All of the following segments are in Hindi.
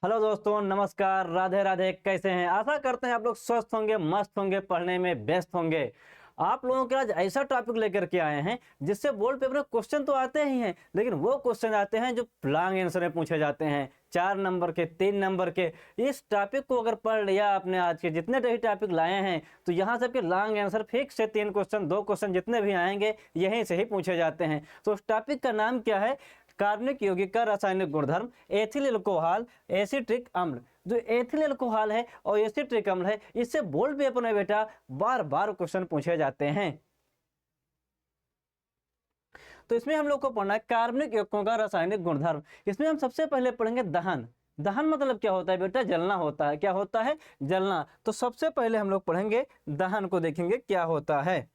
हेलो दोस्तों, नमस्कार, राधे राधे। कैसे हैं? आशा करते हैं आप लोग स्वस्थ होंगे, मस्त होंगे, पढ़ने में व्यस्त होंगे। आप लोगों के आज ऐसा टॉपिक लेकर के आए हैं जिससे बोर्ड पेपर में क्वेश्चन तो आते ही हैं, लेकिन वो क्वेश्चन आते हैं जो लॉन्ग आंसर में पूछे जाते हैं, 4 नंबर के, 3 नंबर के। इस टॉपिक को अगर पढ़ लिया आपने, आज के जितने भी टॉपिक लाए हैं, तो यहाँ से आपके लॉन्ग आंसर फिक्स से 3 क्वेश्चन, 2 क्वेश्चन जितने भी आएंगे यहीं से ही पूछे जाते हैं। तो उस टॉपिक का नाम क्या है? कार्बनिक यौगिक का रासायनिक गुणधर्म, एथिल अल्कोहल, एसिट्रिक अम्ल। जो एथिल अल्कोहल है और एसिट्रिक अम्ल है, इससे बोर्ड पेपर में बेटा बार बार क्वेश्चन पूछे जाते हैं। तो इसमें हम लोग को पढ़ना है कार्बनिक यौगिकों का रासायनिक गुणधर्म। इसमें हम सबसे पहले पढ़ेंगे दहन। दहन मतलब क्या होता है बेटा? जलना होता है। क्या होता है? जलना। तो सबसे पहले हम लोग पढ़ेंगे दहन को, देखेंगे क्या होता है।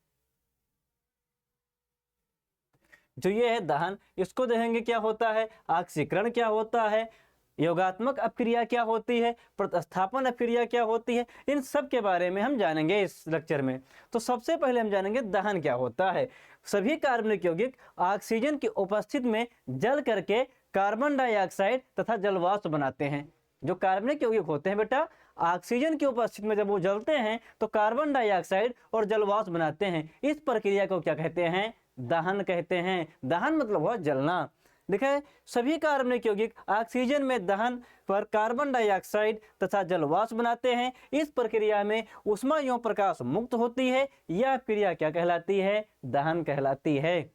जो ये है दहन, इसको देखेंगे क्या होता है। ऑक्सीकरण क्या होता है, योगात्मक अपक्रिया क्या होती है, प्रतिस्थापन अपक्रिया क्या होती है, इन सब के बारे में हम जानेंगे इस लेक्चर में। तो सबसे पहले हम जानेंगे दहन क्या होता है। सभी कार्बनिक यौगिक ऑक्सीजन की उपस्थिति में जल करके कार्बन डाइऑक्साइड तथा जलवाष्प बनाते हैं। जो कार्बनिक यौगिक होते हैं बेटा, ऑक्सीजन की उपस्थिति में जब वो जलते हैं तो कार्बन डाइऑक्साइड और जलवाष्प बनाते हैं। इस प्रक्रिया को क्या कहते हैं? दहन कहते हैं। दहन मतलब हुआ जलना। देखिए, सभी कार्बनिक यौगिक ऑक्सीजन में दहन पर कार्बन डाइऑक्साइड तथा जलवाष्प बनाते हैं। इस प्रक्रिया में ऊष्मा एवं प्रकाश मुक्त होती है। यह क्रिया क्या कहलाती है? दहन कहलाती है।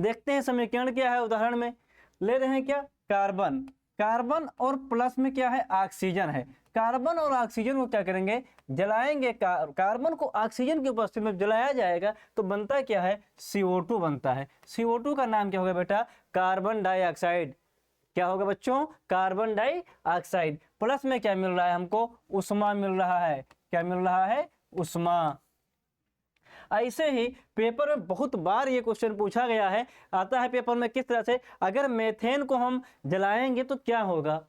देखते हैं समीकरण क्या है। उदाहरण में ले रहे हैं क्या? कार्बन। कार्बन और प्लस में क्या है? ऑक्सीजन है। कार्बन और ऑक्सीजन को क्या करेंगे? जलाएंगे। कार्बन को ऑक्सीजन की उपस्थिति में जलाया जाएगा तो बनता क्या है? CO2 बनता है। CO2 का नाम क्या होगा बेटा? Carbon dioxide. क्या होगा बच्चों? Carbon dioxide. प्लस में क्या मिल रहा है हमको? ऊष्मा मिल रहा है। क्या मिल रहा है? ऊष्मा। ऐसे ही पेपर में बहुत बार ये क्वेश्चन पूछा गया है, आता है पेपर में किस तरह से, अगर मेथेन को हम जलाएंगे तो क्या होगा?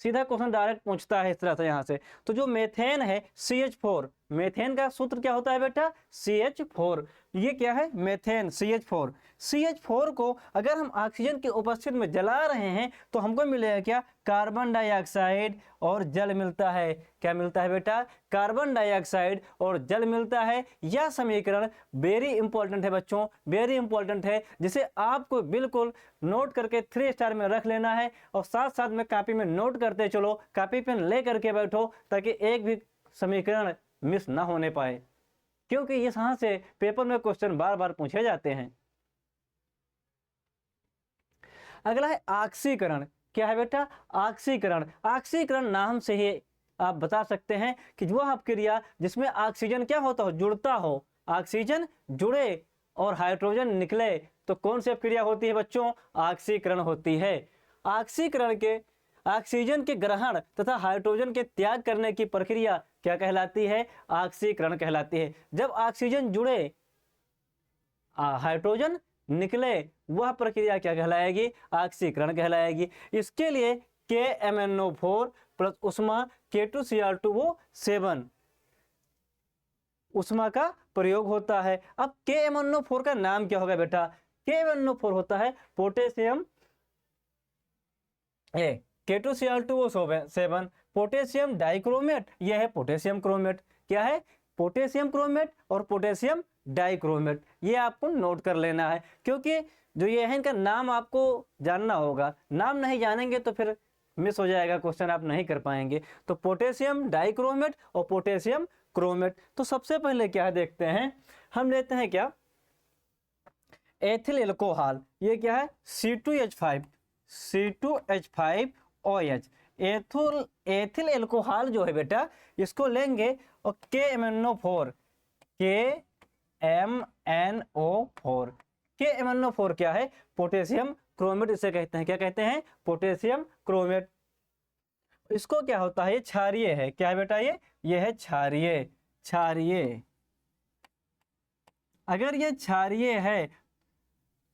सीधा क्वेश्चन डायरेक्ट पूछता है इस तरह से यहाँ से। तो जो मेथेन है CH4, मेथेन का सूत्र क्या होता है बेटा? CH4। ये क्या है? Methane, CH4। CH4 को अगर हम ऑक्सीजन की उपस्थिति में जला रहे हैं तो हमको मिलेगा क्या? कार्बन डाइऑक्साइड और जल मिलता है। क्या मिलता है बेटा? कार्बन डाइऑक्साइड और जल मिलता है। यह समीकरण वेरी इंपॉर्टेंट है बच्चों, वेरी इंपॉर्टेंट है, जिसे आपको बिल्कुल नोट करके 3 स्टार में रख लेना है और साथ साथ में कॉपी में नोट करते चलो। कॉपी पेन ले करके बैठो ताकि एक भी समीकरण मिस ना होने पाए, क्योंकि यहाँ से पेपर में क्वेश्चन बार बार पूछे जाते हैं। अगला है ऑक्सीकरण। क्या है बेटा? ऑक्सीकरण। ऑक्सीकरण नाम से ही आप बता सकते हैं कि वह अपक्रिया जिसमें ऑक्सीजन क्या होता हो? जुड़ता हो। ऑक्सीजन जुड़े और हाइड्रोजन निकले तो कौन सी अपक्रिया होती है बच्चों? ऑक्सीकरण होती है। ऑक्सीकरण के ऑक्सीजन के ग्रहण तथा हाइड्रोजन के त्याग करने की प्रक्रिया क्या कहलाती है? ऑक्सीकरण कहलाती है। जब ऑक्सीजन जुड़े, हाइड्रोजन निकले, वह प्रक्रिया क्या कहलाएगी? ऑक्सीकरण कहलाएगी। इसके लिए KMnO4 प्लस ऊष्मा K2Cr2O7 ऊष्मा का प्रयोग होता है। अब KMnO4 का नाम क्या होगा बेटा? KMnO4 होता है पोटेशियम K2Cr2O7 पोटेशियम डाइक्रोमेट। यह है पोटेशियम क्रोमेट। क्या है? पोटेशियम क्रोमेट और पोटेशियम डाइक्रोमेट। ये आपको नोट कर लेना है, क्योंकि जो ये है इनका नाम आपको जानना होगा। नाम नहीं जानेंगे तो फिर मिस हो जाएगा क्वेश्चन, आप नहीं कर पाएंगे। तो पोटेशियम डाइक्रोमेट और पोटेशियम क्रोमेट। तो सबसे पहले क्या देखते हैं, हम लेते हैं क्या? Ethyl alcohol. ये क्या है? C2H5OH। एथिल एल्कोहल जो है बेटा, इसको लेंगे और KMnO4। KMnO4 क्या है? पोटेशियम क्रोमेट इसे कहते हैं। क्या कहते हैं? Potassium chromate. इसको क्या होता है? ये क्षारीय है। क्या है बेटा? ये है क्षारीय। क्षारीय। अगर ये क्षारीय है,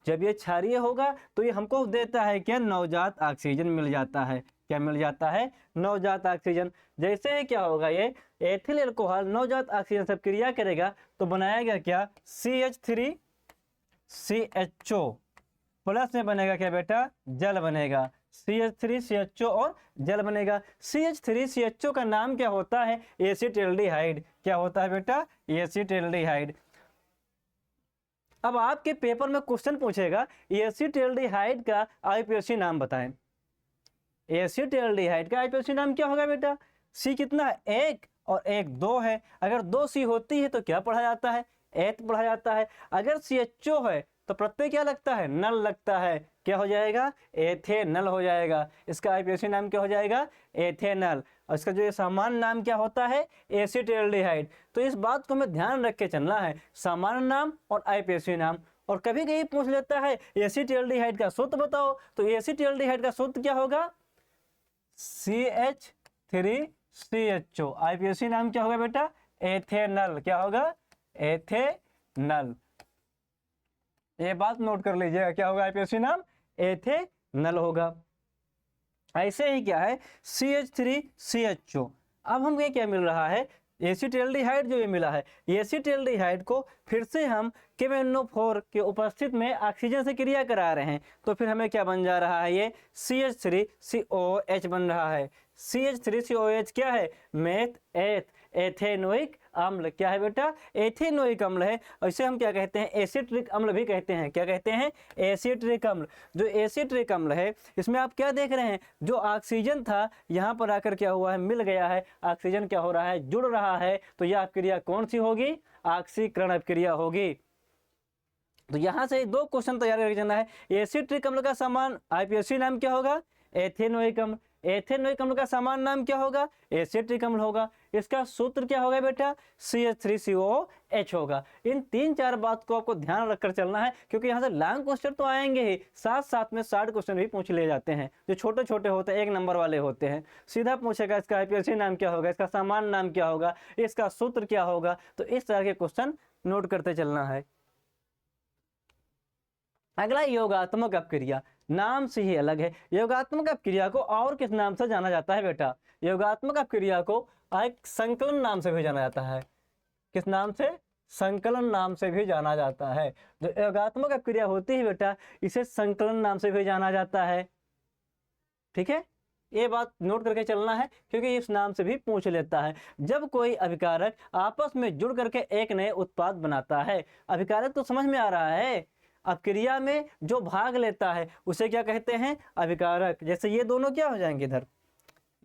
जब ये क्षारीय होगा तो ये हमको देता है क्या? नवजात ऑक्सीजन मिल जाता है। क्या मिल जाता है? नवजात ऑक्सीजन। जैसे ही क्या होगा, ये एथिल अल्कोहल नवजात ऑक्सीजन से क्रिया करेगा तो बनाएगा क्या? CH3CHO प्लस में बनेगा क्या बेटा? जल बनेगा। CH3CHO और जल बनेगा। CH3CHO का नाम क्या होता है? एसिटिल्डिहाइड। क्या होता है बेटा? एसिटिल्डिहाइड। अब आपके पेपर में क्वेश्चन पूछेगा एसिटिल्डिहाइड का आईपीएसी नाम बताएं। एसिटिल्डिहाइड का आईपीएसी नाम क्या होगा बेटा? सी कितना है? 1 और 1 2 है। अगर 2 सी होती है तो क्या पढ़ा जाता है? एथ पढ़ा जाता है। अगर CHO है तो प्रत्यय क्या लगता है? नल लगता है। क्या हो जाएगा? एथेनल हो जाएगा। इसका आईपीएसी नाम क्या हो जाएगा? एथेनल। और इसका जो ये सामान्य नाम क्या होता है? एसिटिल्डिहाइड। तो इस बात को हमें ध्यान रख के चलना है, सामान्य नाम और आईपीएसी नाम। और कभी कभी पूछ लेता है एसिटिल्डिहाइड का सूत्र बताओ, तो एसिटिल्डिहाइड का सूत्र क्या होगा? CH3CHO। आईपीएसी नाम क्या होगा बेटा? एथेनल। क्या होगा? एथेनल। ये बात नोट कर लीजिएगा, क्या होगा आईपीएसी नाम? एथेनल होगा। ऐसे ही क्या है? CH3CHO। अब हमें क्या मिल रहा है? एसिटिल्डिहाइड जो ये मिला है, एसिटिल्डिहाइड को फिर से हम KMnO4 के उपस्थित में ऑक्सीजन से क्रिया करा रहे हैं, तो फिर हमें क्या बन जा रहा है? ये CH3COH बन रहा है। CH3COH क्या है? मेथ एथ एथेनोइक अम्ल। क्या है बेटा? एथेनोइक अम्ल है। इसे हम क्या कहते हैं? एसिट्रिक अम्ल भी कहते हैं। क्या कहते हैं? एसिट्रिक अम्ल। जो एसिट्रिक अम्ल है, इसमें आप क्या देख रहे हैं? जो ऑक्सीजन था यहाँ पर आकर क्या हुआ है? मिल गया है। ऑक्सीजन क्या हो रहा है? जुड़ रहा है। तो यह क्रिया कौन सी होगी? ऑक्सीकरण क्रिया होगी। तो यहाँ से 2 क्वेश्चन तैयार करके चलना है। एसिट्रिक अम्ल का समान आईपीएसी नाम क्या होगा? एथेनोइक अम्ल। एथेनोइक अम्ल का समान नाम क्या होगा? एसिट्रिक अम्ल होगा। इसका सूत्र क्या होगा बेटा? CH3COH होगा। इन 3-4 बात को आपको ध्यान रखकर चलना है, क्योंकि यहाँ से लॉन्ग क्वेश्चन तो आएंगे ही, साथ साथ में शॉर्ट क्वेश्चन भी पूछ लिए जाते हैं, जो छोटे छोटे होते हैं, 1 नंबर वाले होते हैं। सीधा पूछेगा इसका आईपीएसी नाम क्या होगा, इसका समान नाम क्या होगा, इसका सूत्र क्या होगा। तो इस तरह के क्वेश्चन नोट करते चलना है। अगला योगात्मक अपक्रिया, नाम से ही अलग है। योगात्मक अपक्रिया को और किस नाम से जाना जाता है बेटा? योगात्मक अपक्रिया को एक संकलन नाम से भी जाना जाता है। किस नाम से? संकलन नाम से भी जाना जाता है। जो योगात्मक अपक्रिया होती है बेटा, इसे संकलन नाम से भी जाना जाता है। ठीक है, ये बात नोट करके चलना है, क्योंकि इस नाम से भी पूछ लेता है। जब कोई अभिकारक आपस में जुड़ करके एक नए उत्पाद बनाता है, अभिकारक तो समझ में आ रहा है, अपक्रिया में जो भाग लेता है उसे क्या कहते हैं? अभिकारक। जैसे ये दोनों क्या हो जाएंगे इधर,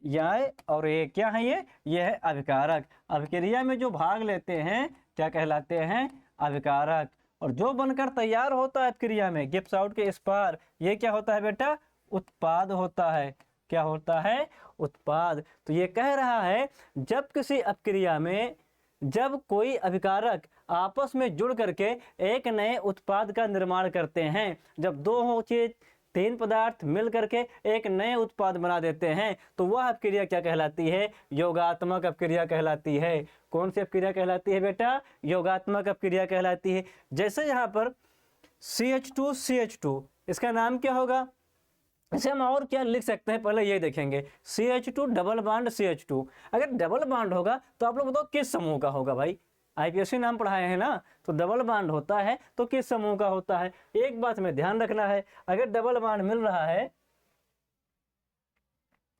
यह और ये क्या है? ये है अभिकारक। अभिक्रिया में जो भाग लेते हैं क्या कहलाते हैं? अभिकारक। और जो बनकर तैयार होता है अपक्रिया में, गिब्स आउट के इस पार, ये क्या होता है बेटा? उत्पाद होता है। क्या होता है? उत्पाद। तो ये कह रहा है जब किसी अपक्रिया में जब कोई अभिकारक आपस में जुड़ करके एक नए उत्पाद का निर्माण करते हैं, जब 2 चीज 3 पदार्थ मिल करके एक नए उत्पाद बना देते हैं, तो वह अपक्रिया क्या कहलाती है? योगात्मक अपक्रिया कहलाती है। कौन सी अपक्रिया कहलाती है बेटा? योगात्मक अपक्रिया कहलाती है। जैसे यहाँ पर CH2CH2, इसका नाम क्या होगा? इसे हम और क्या लिख सकते हैं, पहले ये देखेंगे। CH2 double bond CH2। अगर डबल बॉन्ड होगा तो आप लोग बताओ किस समूह का होगा भाई? आईपीएसी नाम पढ़ाए हैं ना, तो डबल बॉन्ड होता है तो किस समूह का होता है? एक बात में ध्यान रखना है, अगर डबल बॉन्ड मिल रहा है,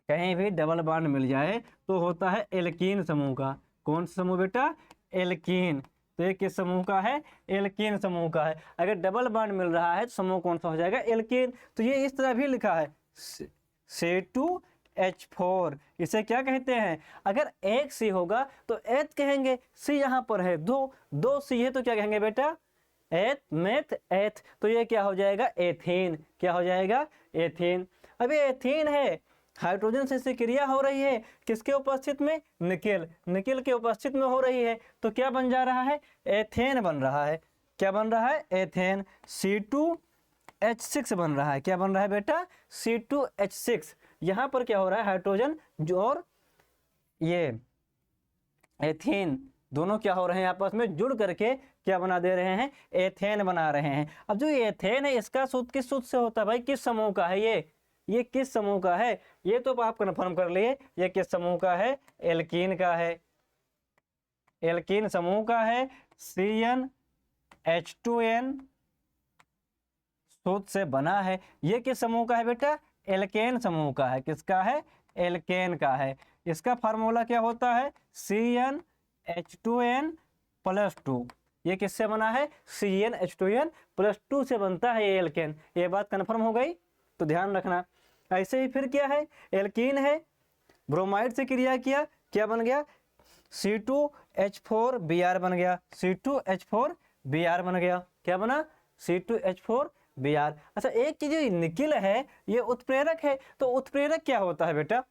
कहीं भी डबल बॉन्ड मिल जाए तो होता है एल्कीन समूह का। कौन सा समूह बेटा? एल्कीन। तो ये किस समूह का है? एल्कीन समूह का है। अगर डबल बॉन्ड मिल रहा है तो समूह कौन सा हो जाएगा? एल्कीन। तो ये इस तरह भी लिखा है C2H4, इसे क्या कहते हैं? अगर एक सी होगा तो एथ कहेंगे। सी यहाँ पर है 2 सी है तो क्या कहेंगे बेटा? एथ मेथ एथ। तो ये क्या हो जाएगा? एथेन। क्या हो जाएगा? एथेन। अब ये एथेन है, हाइड्रोजन से इसकी क्रिया हो रही है, किसके उपस्थित में? निकेल। निकेल के उपस्थित में हो रही है, तो क्या बन जा रहा है? एथेन बन रहा है। क्या बन रहा है? एथेन। C2H6 बन रहा है। क्या बन रहा है बेटा? C2H6। यहाँ पर क्या हो रहा है? हाइड्रोजन जो और ये एथेन दोनों क्या हो रहे हैं? आपस में जुड़ करके क्या बना दे रहे हैं? एथेन बना रहे हैं। अब जो एथेन है, इसका सूत्र किस सूत्र से होता है भाई? किस समूह का है ये किस समूह का है? ये तो आप कन्फर्म कर लिए, ये किस समूह का है? एल्कीन का है। एल्कीन समूह का है। CnH2n सूत्र से बना है। ये किस समूह का है बेटा? एल्केन समूह का है। किसका है? एल्केन का है। इसका फार्मूला क्या होता है? CnH2n+2। ये किससे बना है? CnH2n+2 से बनता है ये एल्केन। ये बात कन्फर्म हो गई, तो ध्यान रखना। ऐसे ही फिर क्या है? एल्कीन है, ब्रोमाइड से क्रिया किया, क्या बन गया? C2H4Br बन गया। C2H4Br बन गया। क्या बना? C2H4Br। अच्छा, एक चीज निकिल है, ये उत्प्रेरक है। तो उत्प्रेरक क्या होता है बेटा?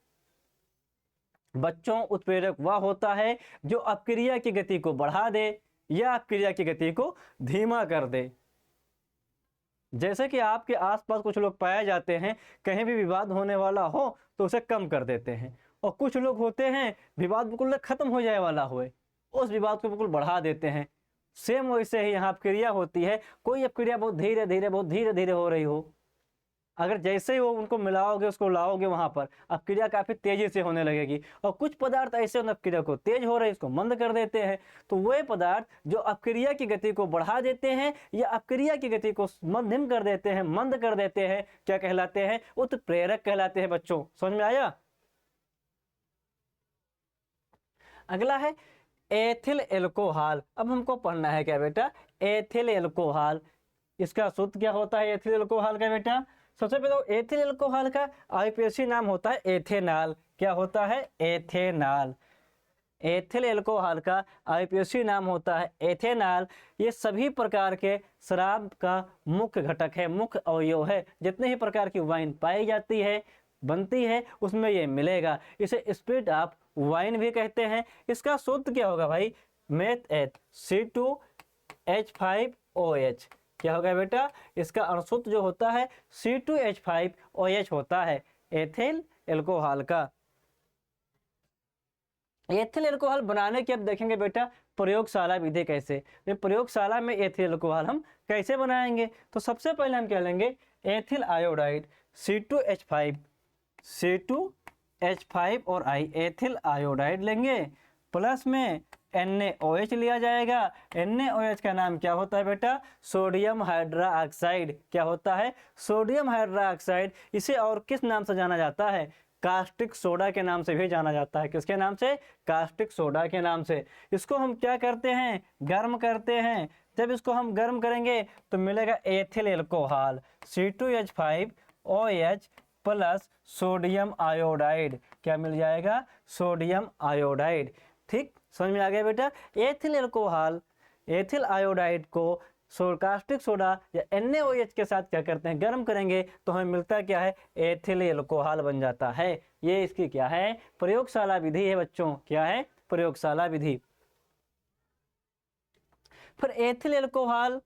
बच्चों, उत्प्रेरक वह होता है जो अपक्रिया की गति को बढ़ा दे या अपक्रिया की गति को धीमा कर दे। जैसे कि आपके आसपास कुछ लोग पाए जाते हैं, कहीं भी विवाद होने वाला हो तो उसे कम कर देते हैं, और कुछ लोग होते हैं विवाद बिल्कुल खत्म हो जाए वाला होए, उस विवाद को बिल्कुल बढ़ा देते हैं। सेम वैसे ही यहाँ अपक्रिया होती है। कोई अपक्रिया बहुत धीरे धीरे हो रही हो, अगर जैसे ही वो उनको मिलाओगे, उसको लाओगे वहां पर, अपक्रिया काफी तेजी से होने लगेगी। और कुछ पदार्थ ऐसे उन अपक्रिया को तेज हो रहे, इसको मंद कर देते हैं। तो वे पदार्थ जो अपक्रिया की गति को बढ़ा देते हैं या अपक्रिया की गति को मध्यम कर देते हैं, मंद कर देते हैं, क्या कहलाते हैं? उत्प्रेरक कहलाते हैं। बच्चों, समझ में आया? अगला है एथिल एल्कोहल। अब हमको पढ़ना है क्या बेटा? Ethyl alcohol. इसका सूत्र क्या होता है एथिल एल्कोहल का बेटा? सबसे पहले एथिल एल्कोहल का आईपीएसी नाम होता है एथेनॉल। क्या होता है? एथेनॉल। एथिल एल्कोहल का आईपीएसी नाम होता है एथेनॉल। ये सभी प्रकार के शराब का मुख्य घटक है, मुख्य अवयव है। जितने ही प्रकार की वाइन पाई जाती है, बनती है, उसमें ये मिलेगा। इसे स्पिरिट ऑफ वाइन भी कहते हैं। इसका सूत्र क्या होगा भाई? मेथ एथ C2H5OH। क्या होगा बेटा? इसका अणुसूत्र जो होता है C2H5OH होता है एथिल एल्कोहल का। एथिल एल्कोहल बनाने की अब देखेंगे बेटा प्रयोगशाला विधि कैसे। प्रयोगशाला में एथिल एल्कोहल हम कैसे बनाएंगे? तो सबसे पहले हम क्या लेंगे? एथिल आयोडाइड C2H5 और I, एथिल आयोडाइड लेंगे, प्लस में NaOH लिया जाएगा। NaOH का नाम क्या होता है बेटा? Sodium hydroxide. क्या होता है? Sodium hydroxide. इसे और किस नाम से जाना जाता है? कास्टिक सोडा के नाम से भी जाना जाता है। किसके नाम से? कास्टिक सोडा के नाम से। इसको हम क्या करते हैं? गर्म करते हैं। जब इसको हम गर्म करेंगे तो मिलेगा ethyl alcohol C2H5OH plus sodium iodide. क्या मिल जाएगा? Sodium iodide. ठीक, समझ में आ गया बेटा? एथिल एल्कोहल, एथिल आयोडाइड को कास्टिक सोडा या NaOH के साथ क्या करते हैं? गर्म करेंगे तो हमें मिलता क्या है? एथिल एल्कोहल बन जाता है। ये इसकी क्या है? प्रयोगशाला विधि है बच्चों। क्या है? प्रयोगशाला विधि। फिर एथिल एल्कोहल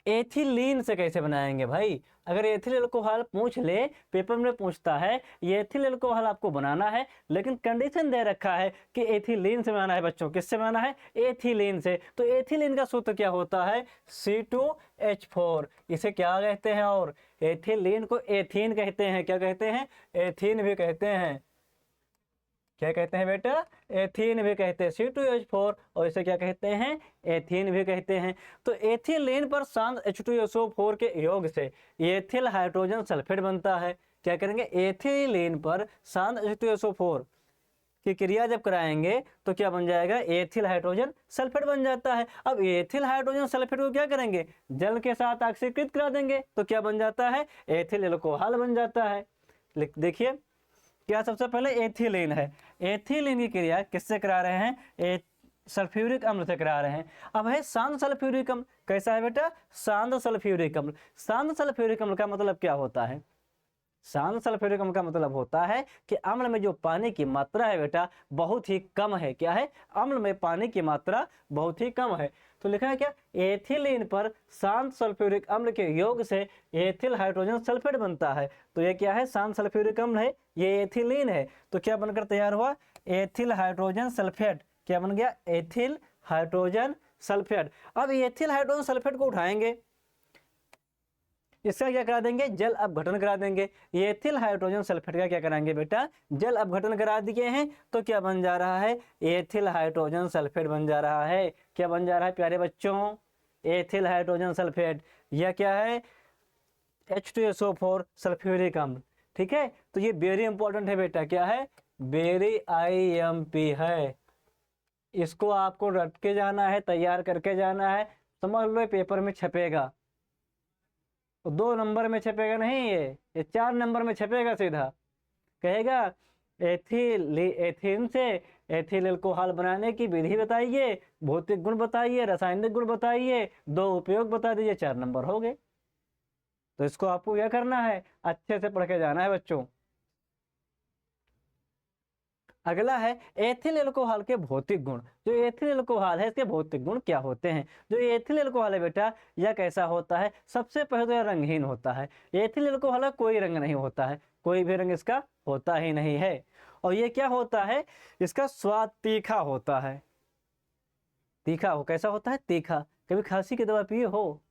एथिलीन से कैसे बनाएंगे भाई? अगर एथिल एल्कोहल पूछ ले, पेपर में पूछता है ये एथिल एल्कोहल आपको बनाना है, लेकिन कंडीशन दे रखा है कि एथिलीन से बनाना है। बच्चों, किससे बनाना है? एथिलीन से। तो एथिलीन का सूत्र क्या होता है? C2H4। इसे क्या कहते हैं? और एथिलीन को एथीन कहते हैं। क्या कहते हैं? एथीन भी कहते हैं। क्या कहते हैं बेटा? एथीन भी कहते हैं। C2H4 और इसे क्या कहते हैं? एथीन भी कहते हैं। तो एथिलीन पर शांत H2SO4 के योग से एथिल हाइड्रोजन सल्फेट बनता है। क्या करेंगे? एथिलीन पर शांत H2SO4 की क्रिया जब कराएंगे तो क्या बन जाएगा? एथिल हाइड्रोजन सल्फेट बन जाता है। अब एथिल हाइड्रोजन सल्फेट को क्या करेंगे? जल के साथ ऑक्सीकृत करा देंगे तो क्या बन जाता है? एथिल एल्कोहल बन जाता है। देखिए, क्या सबसे पहले एथिलीन है। एथिलीन की क्रिया किससे करा रहे हैं? सल्फ्यूरिक अम्ल से करा रहे हैं। अब है शांत सल्फ्यूरिक अम्ल। कैसा है बेटा? शांत सल्फ्यूरिक अम्ल। शांत सल्फ्यूरिक अम्ल का मतलब क्या होता है? शांत सल्फ्यूरिक अम्ल का मतलब होता है कि अम्ल में जो पानी की मात्रा है बेटा बहुत ही कम है। क्या है? अम्ल में पानी की मात्रा बहुत ही कम है। तो लिखा है क्या? एथिलीन पर शांत सल्फ्यूरिक अम्ल के योग से एथिल हाइड्रोजन सल्फेट बनता है। तो ये क्या है? शांत सल्फ्यूरिक अम्ल है, ये एथिलीन है। तो क्या बनकर तैयार हुआ? Ethyl hydrogen sulphate. क्या बन गया? Ethyl hydrogen sulphate. अब एथिल हाइड्रोजन सल्फेट को उठाएंगे, इसका क्या करा देंगे? जल अपघटन करा देंगे। ये एथिल हाइड्रोजन सल्फेट का क्या कराएंगे बेटा? जल अपघटन करा दिए हैं। तो क्या बन जा रहा है? एथिल हाइड्रोजन सल्फेट बन जा रहा है। क्या बन जा रहा है प्यारे बच्चों? Ethyl hydrogen sulphate. यह क्या है? H2SO4 सल्फ्यूरिक अम्ल। ठीक है, तो ये वेरी इंपॉर्टेंट है बेटा, क्या है, वेरी IMP है। इसको आपको रट के जाना है, तैयार करके जाना है, समझ लो पेपर में छपेगा। तो 2 नंबर में छपेगा नहीं, ये 4 नंबर में छपेगा सीधा। कहेगा एथीन से एथिल अल्कोहल बनाने की विधि बताइए, भौतिक गुण बताइए, रासायनिक गुण बताइए, 2 उपयोग बता दीजिए, 4 नंबर हो गए। तो इसको आपको क्या करना है, अच्छे से पढ़ के जाना है बच्चों। अगला है एथिल अल्कोहल के भौतिक गुण। जो एथिल अल्कोहल है इसके भौतिक गुण क्या होते हैं। जो एथिल अल्कोहल है बेटा, यह कैसा होता है, सबसे पहले तो यह रंगहीन होता है। एथिल अल्कोहल का कोई रंग नहीं होता है, कोई भी रंग इसका होता ही नहीं है। और ये क्या होता है, इसका स्वाद तीखा होता है। तीखा हो, कैसा होता है, तीखा। कभी खांसी की दवा पिए हो,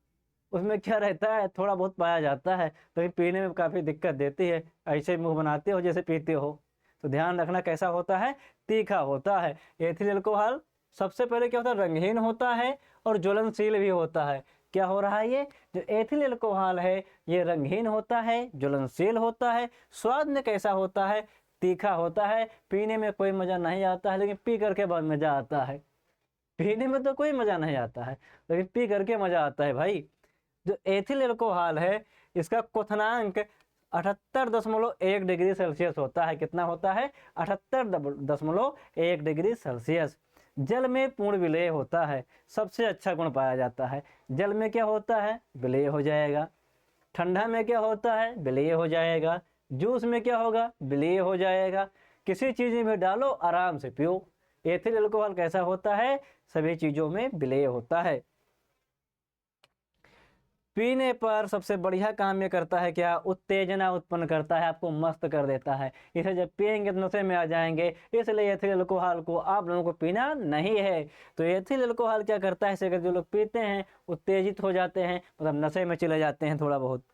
उसमें क्या रहता है, थोड़ा बहुत पाया जाता है, तो पीने में काफ़ी दिक्कत देती है। ऐसे मुंह बनाते हो जैसे पीते हो, तो ध्यान रखना कैसा होता है, तीखा होता है। एथिल अल्कोहल सबसे पहले क्या होता है, रंगहीन होता है और ज्वलनशील भी होता है। क्या हो रहा है, ये जो एथिल अल्कोहल है ये रंगहीन होता है, ज्वलनशील होता है, स्वाद में कैसा होता है, तीखा होता है। पीने में कोई मज़ा नहीं आता है, लेकिन पी करके बहुत मज़ा आता है। पीने में तो कोई मज़ा नहीं आता है, लेकिन पी करके मज़ा आता है भाई। जो एथिल अल्कोहल है इसका क्वथनांक 78.1 डिग्री सेल्सियस होता है। कितना होता है, 78.1 डिग्री सेल्सियस। जल में पूर्ण विलय होता है, सबसे अच्छा गुण पाया जाता है। जल में क्या होता है, विलय हो जाएगा। ठंडा में क्या होता है, विलय हो जाएगा। जूस में क्या होगा, विलय हो जाएगा। किसी चीज़ में डालो आराम से पियो। एथिल अल्कोहल कैसा होता है, सभी चीज़ों में विलय होता है। पीने पर सबसे बढ़िया काम ये करता है क्या, उत्तेजना उत्पन्न करता है, आपको मस्त कर देता है। इसे जब पिएंगे तो नशे में आ जाएंगे, इसलिए एथिल अल्कोहल को आप लोगों को पीना नहीं है। तो एथिल अल्कोहल क्या करता है, इसे अगर जो लोग पीते हैं उत्तेजित हो जाते हैं, मतलब नशे में चले जाते हैं थोड़ा बहुत।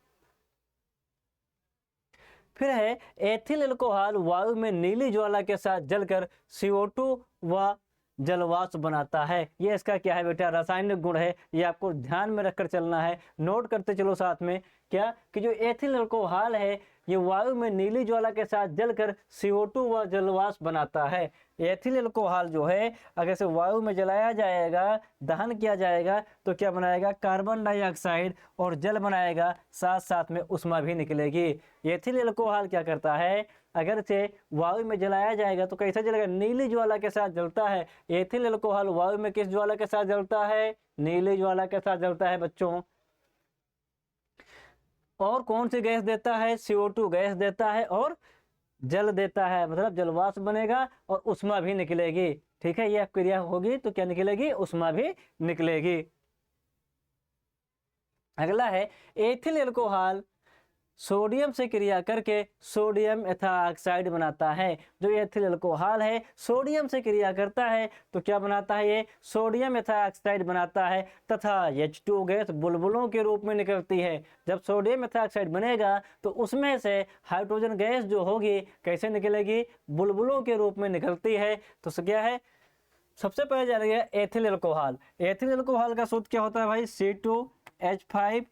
फिर है एथिल अल्कोहल वायु में नीली ज्वाला के साथ जलकर CO2 व जलवाष्प बनाता है। ये इसका क्या है बेटा, रासायनिक गुण है। ये आपको ध्यान में रखकर चलना है, नोट करते चलो साथ में। क्या कि जो एथिल अल्कोहल है ये वायु में नीली ज्वाला के साथ जलकर CO2 व जलवाष्प बनाता है। एथिल अल्कोहल जो है अगर इसे वायु में जलाया जाएगा, दहन किया जाएगा, तो क्या बनाएगा, कार्बन डाइऑक्साइड और जल बनाएगा, साथ साथ में उष्मा भी निकलेगी। एथिल अल्कोहल क्या करता है, अगर इसे वायु में जलाया जाएगा तो कैसे जलेगा, नीली ज्वाला के साथ जलता है। एथिल अल्कोहल वायु में किस ज्वाला के साथ जलता है, नीली ज्वाला के साथ जलता है बच्चों। और कौन सी गैस देता है, CO2 गैस देता है और जल देता है, मतलब जलवाष्प बनेगा और उष्मा भी निकलेगी। ठीक है, यह क्रिया होगी तो क्या निकलेगी, उष्मा भी निकलेगी। अगला है एथिल अल्कोहल सोडियम से क्रिया करके सोडियम एथाऑक्साइड बनाता है। जो एथिल अल्कोहल है सोडियम से क्रिया करता है तो क्या बनाता है, ये सोडियम एथाऑक्साइड बनाता है तथा H2 गैस बुलबुलों के रूप में निकलती है। जब सोडियम एथाऑक्साइड बनेगा तो उसमें से हाइड्रोजन गैस जो होगी कैसे निकलेगी, बुलबुलों के रूप में निकलती है। तो क्या है, सबसे पहले जानेंगे एथिल अल्कोहल। एथिल अल्कोहल का सूत्र क्या होता है भाई, C2H5OH।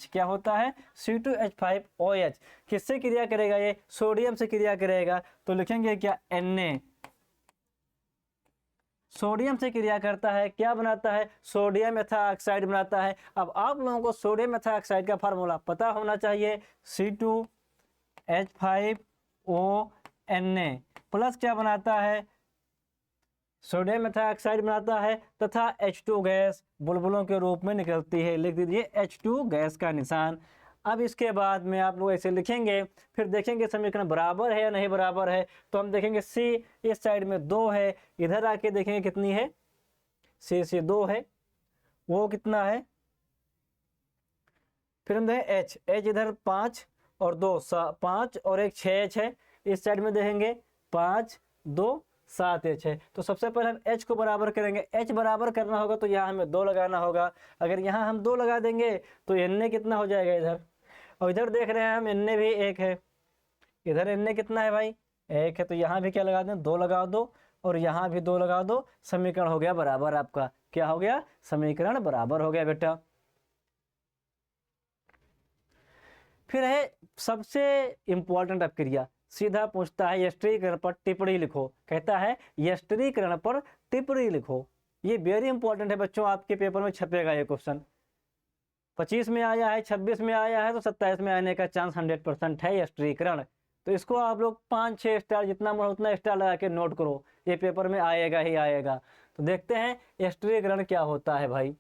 क्या होता है, C2H5OH। किससे क्रिया करेगा, ये सोडियम से क्रिया करेगा, तो लिखेंगे क्या, Na। सोडियम से क्रिया करता है, क्या बनाता है, सोडियम एथाऑक्साइड बनाता है। अब आप लोगों को सोडियम एथाऑक्साइड का फार्मूला पता होना चाहिए, C2H5ONa प्लस क्या बनाता है, सोडियम एथाऑक्साइड बनाता है तथा H2 गैस बुलबुलों के रूप में निकलती है। लिख दीजिए H2 गैस का निशान। अब इसके बाद में आप लोग ऐसे लिखेंगे, फिर देखेंगे समीकरण बराबर है या नहीं बराबर है। तो हम देखेंगे C इस साइड में 2 है, इधर आके देखेंगे कितनी है, C से 2 है, वो कितना है, फिर हम देखें H इधर 5 और 2 5 और 1 6H है। इस साइड में देखेंगे 5 2 7H है। तो सबसे पहले हम H को बराबर करेंगे। H बराबर करना होगा तो यहाँ हमें 2 लगाना होगा। अगर यहाँ हम 2 लगा देंगे तो Na कितना हो जाएगा इधर, और इधर देख रहे हैं हम Na भी 1 है, इधर Na कितना है भाई, 1 है। तो यहाँ भी क्या लगा दें, 2 लगा दो और यहाँ भी 2 लगा दो, समीकरण हो गया बराबर। आपका क्या हो गया, समीकरण बराबर हो गया बेटा। फिर है सबसे इंपॉर्टेंट अपक्रिया, सीधा पूछता है यष्टीकरण पर टिप्पणी लिखो, कहता है यष्टीकरण पर टिप्पणी लिखो। ये वेरी इंपॉर्टेंट है बच्चों, आपके पेपर में छपेगा ये क्वेश्चन। 25 में आया है, 26 में आया है, तो 27 में आने का चांस 100% है यष्टीकरण। तो इसको आप लोग 5-6 स्टार, जितना मन उतना स्टार लगा के नोट करो, ये पेपर में आएगा ही आएगा। तो देखते हैं यष्टीकरण क्या होता है भाई।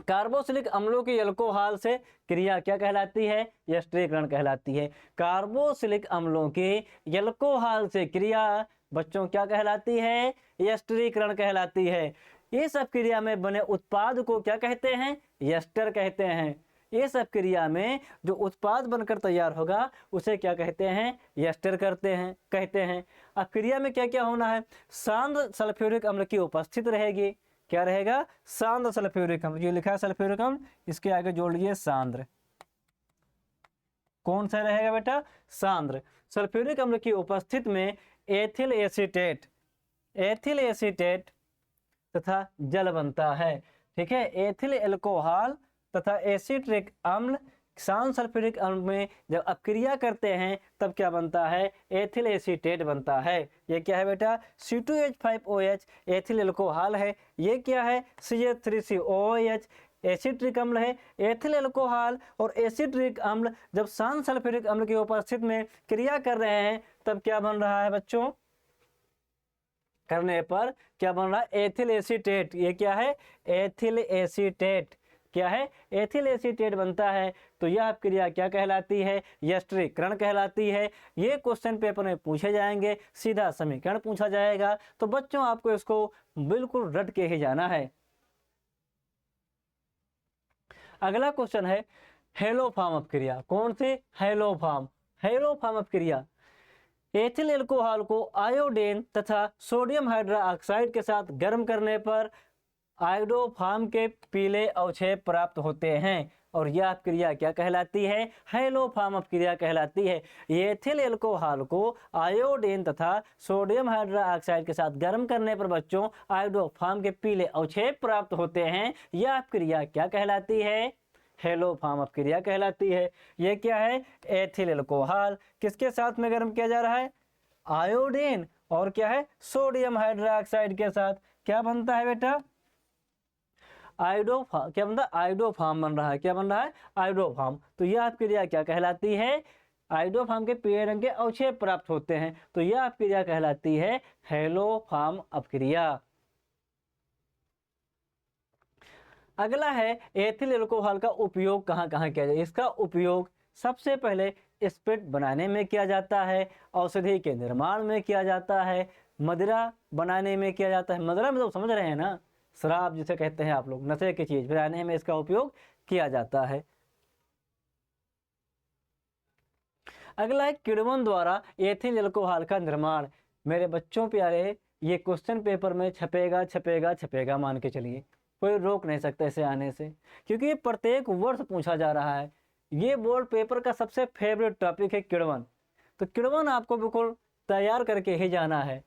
कार्बोक्सिलिक अम्लों के अल्कोहल से क्रिया क्या कहलाती है? यष्टीकरण कहलाती है। कार्बोक्सिलिक अम्लों के अल्कोहल से क्रिया बच्चों क्या कहलाती है? यष्टीकरण कहलाती है। इस क्रिया में बने उत्पाद को क्या कहते हैं? यस्टर कहते हैं। इस क्रिया में जो उत्पाद बनकर तैयार होगा उसे क्या कहते हैं? यस्टर कहते हैं। अब क्रिया में क्या क्या होना है? सांद्र सल्फ्यूरिक अम्ल की उपस्थित रहेगी। क्या रहेगा? सांद्र सल्फ्यूरिक अम्ल। ये लिखा है सल्फ्यूरिक अम्ल, इसके आगे जोड़ लीजिए सांद्र। कौन सा रहेगा बेटा? सांद्र। सल्फ्यूरिक अम्ल की उपस्थिति में एथिल एसीटेट तथा जल बनता है। ठीक है, एथिल एल्कोहल तथा एसिट्रिक अम्ल सांद्र सल्फ्यूरिक अम्ल में जब अपक्रिया करते हैं तब क्या बनता है? एथिल एसीटेट बनता है। ये क्या है बेटा? C2H5OH एथिल एल्कोहल है। ये क्या है? CH3COOH एसिट्रिक अम्ल है। एथिल एल्कोहल और एसिट्रिक अम्ल जब सांद्र सल्फ्यूरिक अम्ल की उपस्थिति में क्रिया कर रहे हैं तब क्या बन रहा है बच्चों? करने पर क्या बन रहा है? Ethyl acetate. ये क्या है? Ethyl acetate. क्या है? एथिल एसीटेट बनता है। तो यह क्रिया क्या कहलाती है? यष्टीकरण कहलाती है। ये क्वेश्चन पेपर में पूछे जाएंगे, सीधा समीकरण पूछा जाएगा। तो बच्चों आपको इसको बिल्कुल रट के ही जाना है। अगला क्वेश्चन है हेलोफॉर्म अपक्रिया। कौन सी? हेलोफॉर्म अपक्रिया। एथिल एल्कोहल को आयोडीन तथा सोडियम हाइड्रोक्साइड के साथ गर्म करने पर आयोडोफॉर्म के पीले अवक्षेप प्राप्त होते हैं और यह क्रिया क्या कहलाती है? हेलोफॉर्म अपक्रिया कहलाती है। एथिल एल्कोहल को आयोडीन तथा सोडियम हाइड्रोक्साइड के साथ गर्म करने पर बच्चों आयोडोफॉर्म के पीले अवक्षेप प्राप्त होते हैं। यह क्रिया क्या कहलाती है? हेलोफॉर्म अपक्रिया कहलाती है। यह क्या है? एथिल एल्कोहल किसके साथ में गर्म किया जा रहा है? आयोडीन और क्या है? सोडियम हाइड्रोक्साइड के साथ। क्या बनता है बेटा? आयोडोफॉर्म। क्या बनता है? आयोडोफॉर्म बन रहा है। क्या बन रहा है? आयोडोफॉर्म। तो यह क्रिया क्या कहलाती है? आयोडोफॉर्म के पीले रंग के अवक्षेप प्राप्त होते हैं। तो यह क्रिया कहलाती है हेलोफॉर्म अपक्रिया। अगला है एथिल एल्कोहल का उपयोग कहाँ कहाँ किया जाए। इसका उपयोग सबसे पहले स्पिरिट बनाने में किया जाता है, औषधि के निर्माण में किया जाता है, मदिरा बनाने में किया जाता है। मदिरा में तो समझ रहे हैं ना, शराब जिसे कहते हैं आप लोग, नशे की चीज बनाने में इसका उपयोग किया जाता है। अगला है किण्वन द्वारा एथिल एल्कोहल का निर्माण। मेरे बच्चों प्यारे, ये क्वेश्चन पेपर में छपेगा मान के चलिए, कोई रोक नहीं सकता इसे आने से, क्योंकि ये प्रत्येक वर्ष पूछा जा रहा है। ये बोर्ड पेपर का सबसे फेवरेट टॉपिक है किण्वन। तो किण्वन आपको बिल्कुल तैयार करके ही जाना है।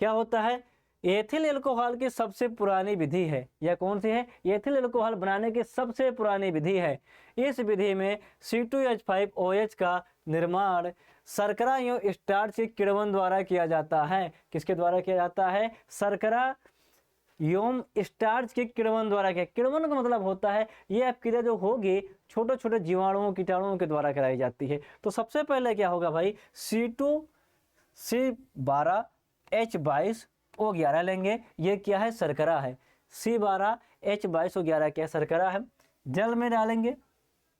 क्या होता है? एथिल एल्कोहल की सबसे पुरानी विधि है। यह कौन सी है? एथिल एल्कोहल बनाने की सबसे पुरानी विधि है। इस विधि में C2H5OH का निर्माण शर्करा एवं स्टार्च के किण्वन द्वारा किया जाता है। किसके द्वारा किया जाता है? शर्करा एवं स्टार्च के किण्वन द्वारा किया। किण्वन का मतलब होता है यह अपक्रिया जो होगी छोटे छोटे जीवाणुओं कीटाणुओं के द्वारा कराई जाती है। तो सबसे पहले क्या होगा भाई? C2C12H22O11 लेंगे। ये क्या है? शर्करा है। C12H22O11 क्या? शर्करा है। जल में डालेंगे,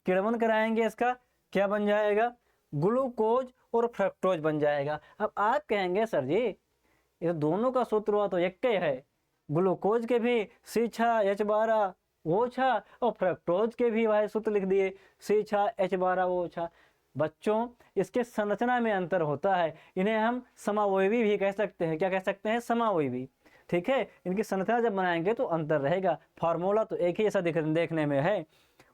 किण्वन कराएंगे, इसका क्या बन जाएगा? ग्लूकोज और फ्रक्टोज बन जाएगा। अब आप कहेंगे सर जी ये दोनों का सूत्र हुआ तो एक ही है, ग्लूकोज के भी C6H12O6 और फ्रक्टोज के भी वह सूत्र लिख दिए C6H12O6। बच्चों इसके संरचना में अंतर होता है, इन्हें हम समावयवी भी कह सकते हैं। क्या कह सकते हैं? समावयवी। ठीक है, इनकी संरचना जब बनाएंगे तो अंतर रहेगा, फार्मूला तो एक ही जैसा देखने में है।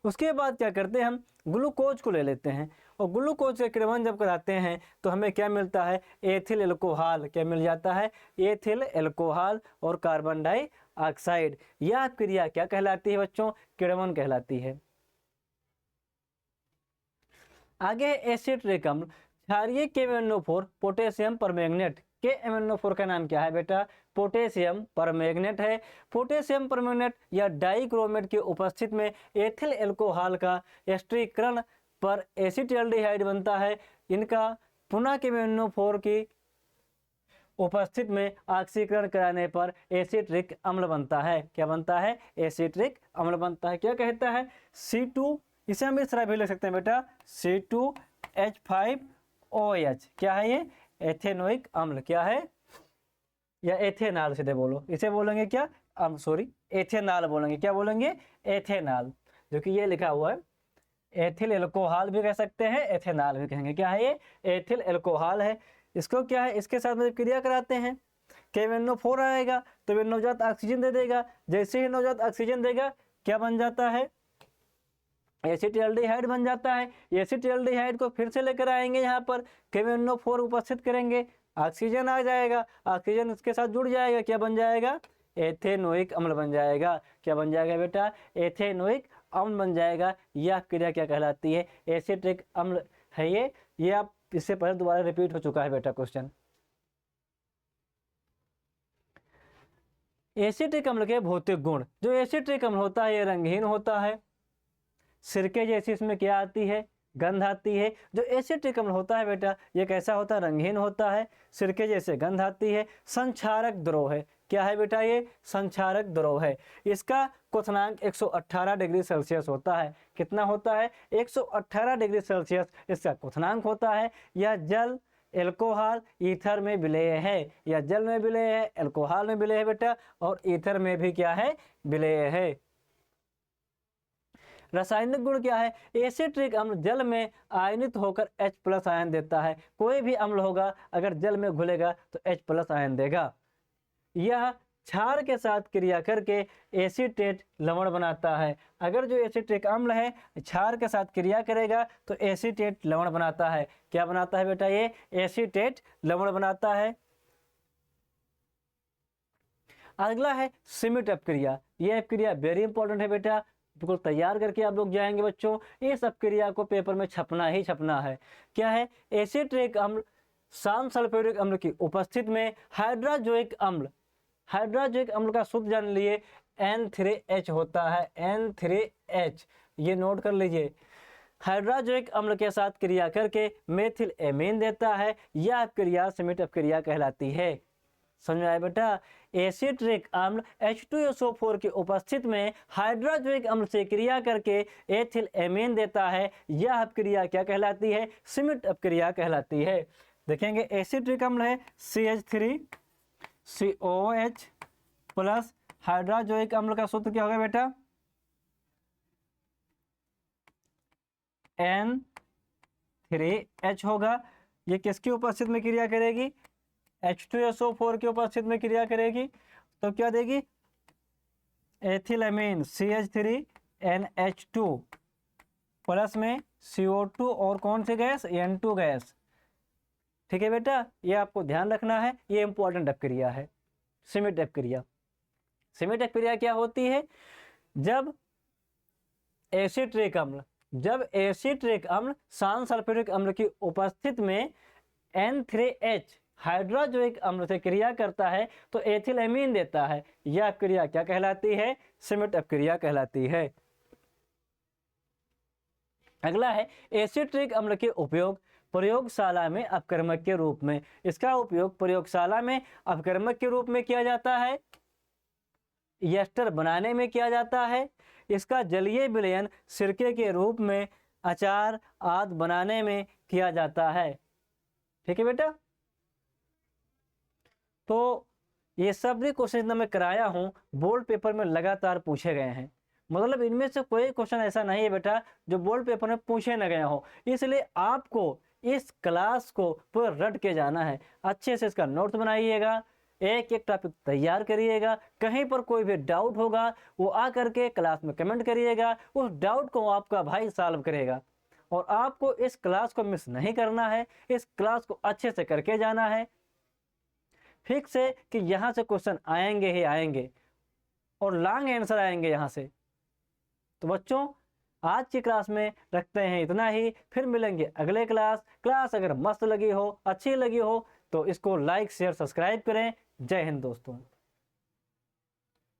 उसके बाद क्या करते हैं? हम ग्लूकोज को ले लेते हैं और ग्लूकोज का किण्वन जब कराते हैं तो हमें क्या मिलता है? Ethyl alcohol. क्या मिल जाता है? एथिल एल्कोहल और कार्बन डाइऑक्साइड। यह क्रिया क्या कहलाती है बच्चों? किण्वन कहलाती है। आगे है एसिटिक अम्ल, क्षारीय KMnO4 पोटेशियम परमैंगनेट। KMnO4 का नाम क्या है बेटा? पोटेशियम परमैंगनेट है। पोटेशियम परमैंगनेट या डाइक्रोमेट की उपस्थिति में एथिल एल्कोहल का एस्टरीकरण पर एसिटाल्डिहाइड बनता है। इनका पुनः KMnO4 की उपस्थिति में ऑक्सीकरण कराने पर एसिटिक अम्ल बनता है। क्या बनता है? एसिटिक अम्ल बनता है। क्या कहता है? C2, इसे हम इस तरह भी लिख सकते हैं बेटा, C2H5OH। क्या है ये? एथेनोइक अम्ल। क्या है? या एथेनॉल सीधे बोलो, इसे बोलेंगे क्या? एथेनॉल बोलेंगे। क्या बोलेंगे? एथेनॉल, जो कि ये लिखा हुआ है। एथिल एल्कोहल भी कह सकते हैं, एथेनॉल भी कहेंगे। क्या है ये? एथिल एल्कोहल है। इसको क्या है? इसके साथ में क्रिया कराते हैं, KMnO4 आएगा तो वे नवजात ऑक्सीजन दे देगा। जैसे ही नवजात ऑक्सीजन देगा, क्या बन जाता है? एसिटाल्डिहाइड बन जाता है। एसिटाल्डिहाइड को फिर से लेकर आएंगे, यहाँ पर KMnO4 उपस्थित करेंगे, ऑक्सीजन आ जाएगा, ऑक्सीजन इसके साथ जुड़ जाएगा, क्या बन जाएगा? एथेनोइक अम्ल बन जाएगा। क्या बन जाएगा बेटा? एथेनोइक अम्ल बन जाएगा। यह क्रिया क्या कहलाती है? एसिटिक अम्ल है ये आप इससे पहले दोबारा रिपीट हो चुका है बेटा क्वेश्चन। एसिटिक अम्ल के भौतिक गुण। जो एसिटिक अम्ल होता है ये रंगहीन होता है, सिरके जैसी इसमें क्या आती है? गंध आती है। जो एसिटिक अम्ल होता है बेटा ये कैसा होता है? रंगहीन होता है, सिरके जैसे गंध आती है, संक्षारक द्रव है। क्या है बेटा? ये संक्षारक द्रव है। इसका क्वथनांक 118 डिग्री सेल्सियस होता है। कितना होता है? 118 डिग्री सेल्सियस इसका क्वथनांक होता है। यह जल, एल्कोहल, ईथर में विलेय है। या जल में विलेय है, एल्कोहल में विलेय है बेटा, और ईथर में भी क्या है? विलेय है। रासायनिक गुण क्या है? एसिटिक अम्ल जल में आयनित होकर H+ आयन देता है। कोई भी अम्ल होगा अगर जल में घुलेगा तो H+ आयन देगा। यह क्षार के साथ क्रिया करके एसीटेट लवण बनाता है। अगर जो एसिटिक अम्ल है क्षार के साथ क्रिया करेगा तो एसीटेट लवण बनाता है। क्या बनाता है बेटा? ये एसीटेट लवण बनाता है। अगला है सिमिट अपक्रिया। यह अपक्रिया वेरी इंपॉर्टेंट है बेटा, बिल्कुल तैयार करके आप लोग जाएंगे बच्चों। इस अपक्रिया को पेपर में छपना ही छपना है। क्या है? एसिटिक अम्ल शांत सल्फ्यूरिक अम्ल की उपस्थिति में हाइड्रोजोइक अम्ल, हाइड्रोजोइक अम्ल का सूत्र जान लिए N3H होता है। N3H ये नोट कर लीजिए। हाइड्रोजोइक अम्ल के साथ क्रिया करके मेथिल एमीन देता है। यह अपक्रिया सिमिट अपक्रिया कहलाती है। समझ में आया बेटा? एसिटिक अम्ल H2SO4 की उपस्थिति में हाइड्रोजोइक अम्ल से क्रिया करके एथिल एमीन देता है। यह अपक्रिया क्या कहलाती है? सिमिट अपक्रिया कहलाती है। देखेंगे एसिटिक अम्ल है CH3COOH प्लस हाइड्रोजोइक अम्ल का सूत्र क्या होगा बेटा? N3H होगा। ये किसकी उपस्थिति में क्रिया करेगी? H2SO4 की उपस्थिति में क्रिया करेगी तो क्या देगी? एथिलमीन CH3NH2 प्लस में CO2 और कौन सी गैस? N2 gas. ठीक है बेटा, ये आपको ध्यान रखना है, ये इंपॉर्टेंट अपक्रिया है सिमिट अपक्रिया। सिमिट अपक्रिया क्या होती है? जब एसिटिक अम्ल शांत सल्फ्यूरिक अम्ल की उपस्थिति में N3H हाइड्रोजोइक अम्ल से क्रिया करता है तो एथिल एमीन देता है। यह अपक्रिया क्या कहलाती है? सिमिट अपक्रिया कहलाती है। अगला है एसिटिक अम्ल के उपयोग प्रयोगशाला में अपक्रमक के रूप में। इसका उपयोग प्रयोगशाला में अपक्रमक के रूप में किया जाता है, एस्टर बनाने में किया जाता है। इसका जलीय विलयन सिरके के रूप में अचार आदि बनाने में किया जाता है। ठीक है बेटा, तो ये सब भी क्वेश्चन मैं कराया हूँ, बोर्ड पेपर में लगातार पूछे गए हैं। मतलब इनमें से कोई क्वेश्चन ऐसा नहीं है बेटा जो बोर्ड पेपर में पूछे न गया हो। इसलिए आपको इस क्लास को पूरा रट के जाना है। अच्छे से इसका नोट्स बनाइएगा, एक एक टॉपिक तैयार करिएगा। कहीं पर कोई भी डाउट होगा वो आ करके क्लास में कमेंट करिएगा, उस डाउट को आपका भाई सॉल्व करेगा। और आपको इस क्लास को मिस नहीं करना है, इस क्लास को अच्छे से करके जाना है। फिक्स है कि यहाँ से क्वेश्चन आएंगे ही आएंगे और लॉन्ग आंसर आएंगे यहाँ से। तो बच्चों आज की क्लास में रखते हैं इतना ही, फिर मिलेंगे अगले क्लास अगर मस्त लगी हो, अच्छी लगी हो तो इसको लाइक शेयर सब्सक्राइब करें। जय हिंद दोस्तों।